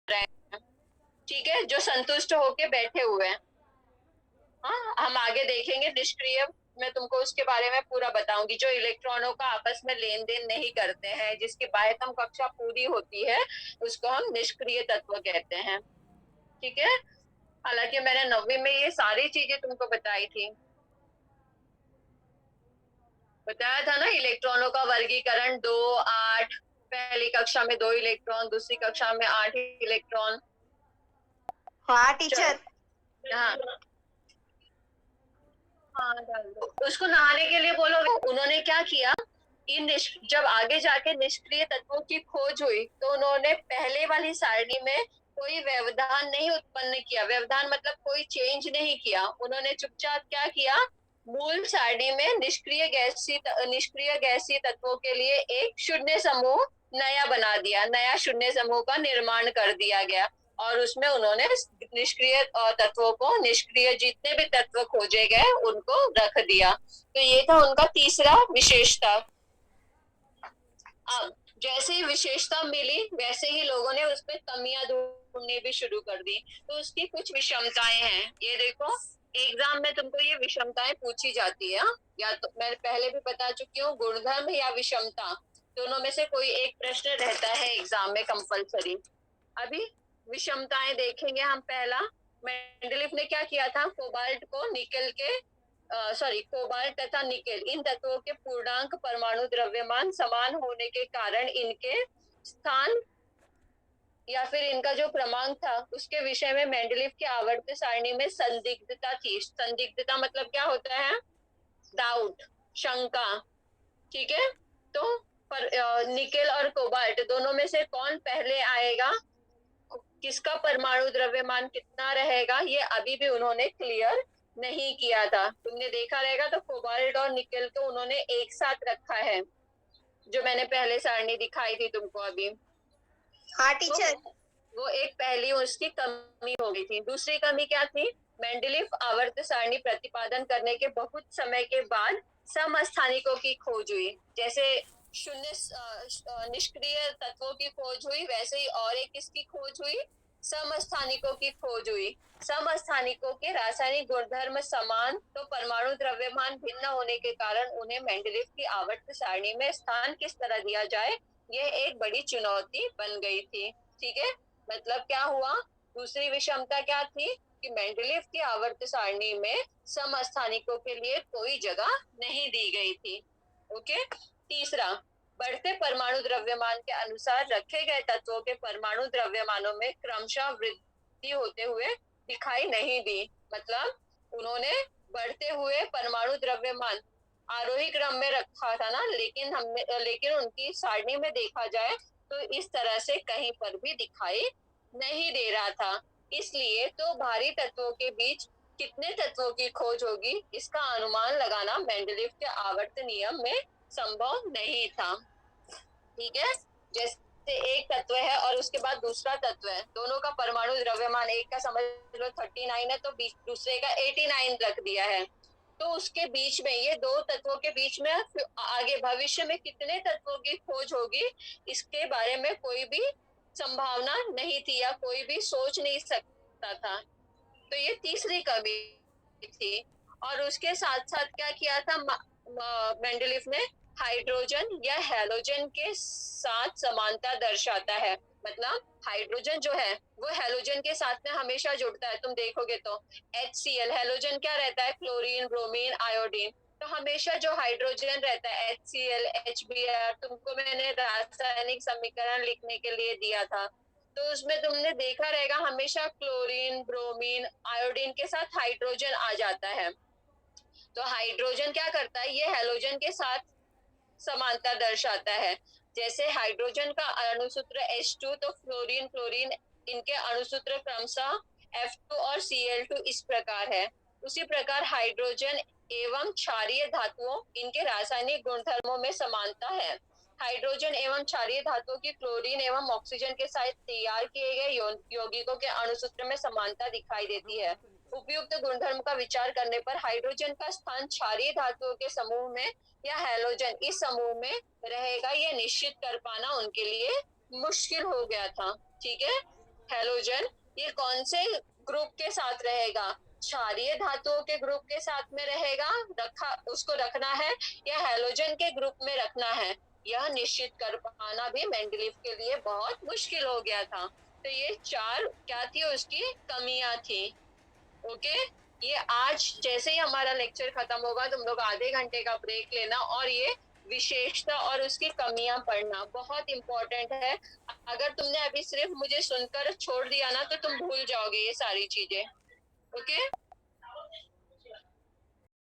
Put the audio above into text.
रहे हैं, ठीक है, जो संतुष्ट होके बैठे हुए हैं। हाँ, हम आगे देखेंगे निष्क्रिय, मैं तुमको उसके बारे में पूरा बताऊंगी। जो इलेक्ट्रॉनों का आपस में लेन देन नहीं करते हैं, जिसकी बाह्यतम कक्षा पूरी होती है, उसको हम निष्क्रिय तत्व कहते हैं। ठीक है, हालांकि मैंने 9वीं में ये सारी चीजें तुमको बताई थी, बताया था ना, इलेक्ट्रॉनों का वर्गीकरण 2, 8, पहली कक्षा में 2 इलेक्ट्रॉन, दूसरी कक्षा में 8 इलेक्ट्रॉन। हाँ चल, टीचर। हाँ हाँ, डाल दो उसको नहाने के लिए बोलो। उन्होंने क्या किया, जब आगे जाके निष्क्रिय तत्वों की खोज हुई, तो उन्होंने पहले वाली सारणी में कोई व्यवधान नहीं उत्पन्न किया। व्यवधान मतलब कोई चेंज नहीं किया। उन्होंने चुपचाप क्या किया, मूल सारणी में निष्क्रिय गैसीय तत्वों के लिए एक शून्य समूह नया बना दिया, नया शून्य समूह का निर्माण कर दिया गया, और उसमें उन्होंने निष्क्रिय तत्वों को, निष्क्रिय जितने भी तत्व खोजे गए उनको रख दिया। तो ये था उनका तीसरा विशेषता। अब जैसे ही विशेषता मिली, वैसे ही लोगों ने उसमें कमियां ढूंढनी भी शुरू कर दी। तो उसकी कुछ विषमताएं हैं, ये देखो, एग्जाम में तुमको ये विषमताएं पूछी जाती है। या तो मैं पहले भी बता चुकी हूँ, गुणधर्म या विषमता, दोनों में से कोई एक प्रश्न रहता है एग्जाम में कंपलसरी। अभी विषमताएं देखेंगे हम। पहला, मेंडलीफ ने क्या किया था, कोबाल्ट को निकल के कोबाल्ट तथा निकेल, इन तत्वों के पूर्णांक परमाणु द्रव्यमान समान होने के कारण इनके स्थान या फिर इनका जो क्रमांक था उसके विषय में मेंडलीफ की आवर्त सारणी में संदिग्धता थी। संदिग्धता मतलब क्या होता है, डाउट, शंका। ठीक है, तो निकेल और कोबाल्ट दोनों में से कौन पहले आएगा, किसका परमाणु द्रव्यमान कितना रहेगा, ये अभी भी उन्होंने क्लियर नहीं किया था। तुमने देखा रहेगा तो कोबाल्ट और निकेल को उन्होंने एक साथ रखा है, जो मैंने पहले सारणी दिखाई थी तुमको अभी। हाँ तो टीचर। वो एक पहली उसकी कमी हो गई थी। दूसरी कमी क्या थी, मेंडलीफ आवर्त सारणी प्रतिपादन करने के बहुत समय के बाद समस्थानिकों की खोज हुई। जैसे शून्य निष्क्रिय तत्वों की खोज हुई, वैसे ही और एक किसकी खोज हुई, समस्थानिकों की खोज हुई। समस्थानिकों के रासायनिक गुणधर्म समान, तो परमाणु द्रव्यमान भिन्न होने के कारण उन्हें मेंडलीफ की आवर्त सारणी में स्थान किस तरह दिया जाए, ये एक बड़ी चुनौती बन गई थी। ठीक है, मतलब क्या हुआ, दूसरी विषमता क्या थी कि मेंडलीफ की आवर्त सारणी में समस्थानिकों के लिए कोई जगह नहीं दी गई थी। ओके, तीसरा, बढ़ते परमाणु द्रव्यमान के अनुसार रखे गए तत्वों के परमाणु द्रव्यमानों में क्रमशः वृद्धि होते हुए दिखाई नहीं दी। मतलब उन्होंने बढ़ते हुए परमाणु द्रव्यमान आरोही क्रम में रखा था ना, लेकिन उनकी सारणी में देखा जाए तो इस तरह से कहीं पर भी दिखाई नहीं दे रहा था। इसलिए तो भारी तत्वों के बीच कितने तत्वों की खोज होगी, इसका अनुमान लगाना मेंडलीफ के आवर्त नियम में संभव नहीं था। ठीक है, जैसे एक तत्व है और उसके बाद दूसरा तत्व है, दोनों का परमाणु द्रव्यमान, एक का समझ लो 39 है तो दूसरे का 89 रख दिया है, तो उसके बीच में, ये दो तत्वों के बीच में आगे भविष्य में कितने तत्वों की खोज होगी, इसके बारे में कोई भी संभावना नहीं थी, या कोई भी सोच नहीं सकता था। तो ये तीसरी कमी थी। और उसके साथ साथ क्या किया था मेंडलीफ ने, हाइड्रोजन या हेलोजन के साथ समानता दर्शाता है। मतलब हाइड्रोजन जो है वो हेलोजन के साथ में हमेशा जुड़ता है, तुम देखोगे तो HCl, हेलोजन क्या रहता है, क्लोरीन, ब्रोमीन, आयोडीन। तो हमेशा जो हाइड्रोजन रहता है HCl, HBr, तुमको मैंने रासायनिक समीकरण लिखने के लिए दिया था, तो उसमें तुमने देखा रहेगा हमेशा क्लोरीन, ब्रोमीन, आयोडीन के साथ हाइड्रोजन आ जाता है। तो हाइड्रोजन क्या करता है, ये हेलोजन के साथ समानता दर्शाता है। जैसे हाइड्रोजन का अणुसूत्र H2, तो फ्लोरीन, क्लोरीन, इनके अणुसूत्र क्रमशः F2 और Cl2 इस प्रकार है। उसी प्रकार हाइड्रोजन एवं क्षारीय धातुओं, इनके रासायनिक गुणधर्मों में समानता है। हाइड्रोजन एवं क्षारीय धातुओं की क्लोरीन एवं ऑक्सीजन के साथ तैयार किए गए यौगिकों के अणुसूत्र में समानता दिखाई देती है। उपयुक्त गुणधर्म का विचार करने पर हाइड्रोजन का स्थान क्षारीय धातुओं के समूह में या हैलोजन इस समूह में रहेगा, ये निश्चित कर पाना उनके लिए मुश्किल हो गया था। ठीक है, हैलोजन ये कौन से ग्रुप के साथ रहेगा, क्षारीय धातुओं के ग्रुप के साथ में रहेगा, उसको रखना है, या हैलोजन के ग्रुप में रखना है, यह निश्चित कर पाना भी मेंडलीव के लिए बहुत मुश्किल हो गया था। तो ये 4 क्या थी उसकी कमियां थी। ओके, ये आज जैसे ही हमारा लेक्चर खत्म होगा तुम लोग आधे घंटे का ब्रेक लेना और ये विशेषता और उसकी कमियां पढ़ना बहुत इंपॉर्टेंट है। अगर तुमने अभी सिर्फ मुझे सुनकर छोड़ दिया ना तो तुम भूल जाओगे ये सारी चीजें। ओके